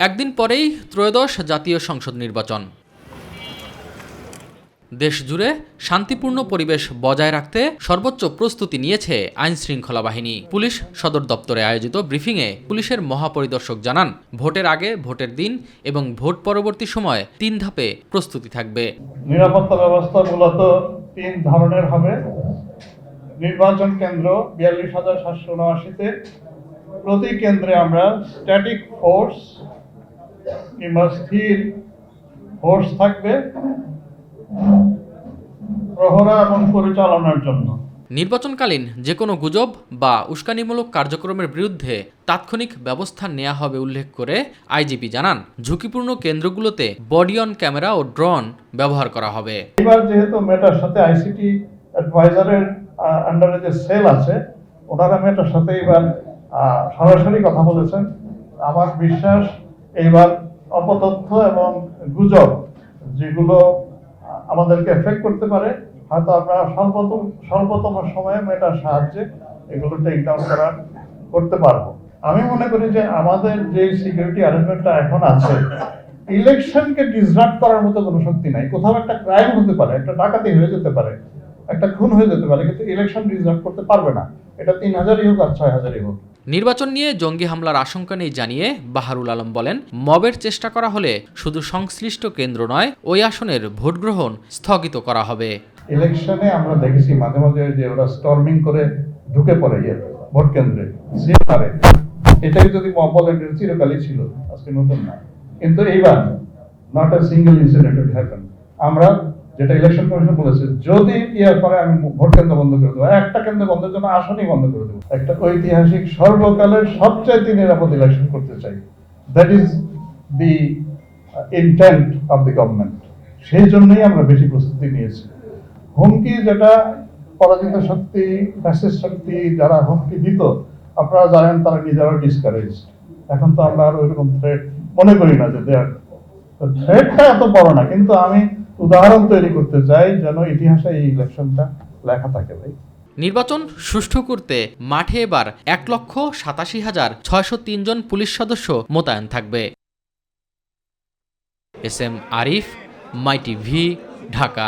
একদিন পরেই ত্রয়োদশ জাতীয় সংসদ নির্বাচন। দেশজুড়ে শান্তিপূর্ণ পরিবেশ বজায় রাখতে সর্বোচ্চ প্রস্তুতি নিয়েছে আইনশৃঙ্খলা বাহিনী। পুলিশ সদর দপ্তরে আয়োজিত ব্রিফিংয়ে পুলিশের মহাপরিদর্শক জানান, ভোটের আগে, ভোটের দিন এবং ভোট পরবর্তী সময়ে 3 ধাপে প্রস্তুতি থাকবে। নিরাপত্তা ব্যবস্থা মূলত 3 ধরনের হবে। নির্বাচন কেন্দ্র ৪২,৭৭৯-তে প্রতি কেন্দ্রে আমরা স্ট্যাটিক ফোর্স কিংবা স্থির ফোর্স থাকবে প্রহরা এবং পরিচালনার জন্য। নির্বাচনকালীন যে কোনো গুজব বা উস্কানিমূলক কার্যক্রমের বিরুদ্ধে তাৎক্ষণিক ব্যবস্থা নেওয়া হবে উল্লেখ করে আইজিপি জানান, ঝুঁকিপূর্ণ কেন্দ্রগুলোতে বডি অন ক্যামেরা ও ড্রোন ব্যবহার করা হবে। এবার যেহেতু মেটার সাথে আইসিটি অ্যাডভাইজারের আন্ডারে যে সেল আছে, ওনারা মেটার সাথে এবার সরাসরি কথা বলেছেন। আমার বিশ্বাস এইবার অপতথ্য এবং গুজব যেগুলো আমাদেরকে এফেক্ট করতে পারে, হয়তো আমরা স্বল্পতম সময়ে মেটার সাহায্যে এগুলো টেক ডাউন করতে পারবো। আমি মনে করি যে আমাদের যে সিকিউরিটি অ্যারেঞ্জমেন্টটা এখন আছে, ইলেকশনকে ডিসরাপ্ট করার মতো কোনো শক্তি নাই। কোথাও একটা ক্রাইম হতে পারে, একটা ডাকাতি হয়ে যেতে পারে, একটা খুন হয়ে যেতে পারে, কিন্তু ইলেকশন ডিসরাপ্ট করতে পারবে না। এটা ৩,০০০ই হোক আর ৬,০০০ই হোক। নির্বাচন নিয়ে জঙ্গি হামলার আশঙ্কা নেই জানিয়ে বাহারুল আলম বলেন, মবের চেষ্টা করা হলে শুধু সংশ্লিষ্ট কেন্দ্র নয়, ওই আসনের ভোট গ্রহণ স্থগিত করা হবে। ইলেকশনে আমরা দেখেছি মাঝে মাঝে যে ওরা স্টর্মিং করে ঢুকে পড়ে ভোট কেন্দ্রে, পারে। এটাই যদি মব বলেন, চিরকালই ছিল, আজকে নতুন না। কিন্তু এইবার not a single incident will happen. আমরা যেটা ইলেকশন কমিশন বলেছে, যদি ইয়ার পরে আমি ভোট কেন্দ্র বন্ধ করে দেবো, একটা কেন্দ্র বন্ধের জন্য আসনই বন্ধ করে দেবো। একটা ঐতিহাসিক সর্বকালের সবচাইতে নিরাপদ ইলেকশন করতে চাই। That is the intent of the government. সেই জন্যই আমরা বেশি প্রস্তুতি নিয়েছি। হুমকি যেটা পরাজিত শক্তি, ফ্যাসিস্ট শক্তি যারা হুমকি দিত, আপনারা জানেন তারা নিজেরাও ডিসকারেজ। এখন তো আমরা আর ওইরকম থ্রেট মনে করি না যে দেয়ার থ্রেটটা এত বড় না, কিন্তু আমি উদাহরণ তৈরি করতে চাই যেন ইতিহাসে এই ইলেকশনটা লেখা থাকে। ভাই, নির্বাচন সুষ্ঠু করতে মাঠে এবার ১,৮৭,৬০৩ জন পুলিশ সদস্য মোতায়েন থাকবে। এস এম আরিফ, মাই টিভি, ঢাকা।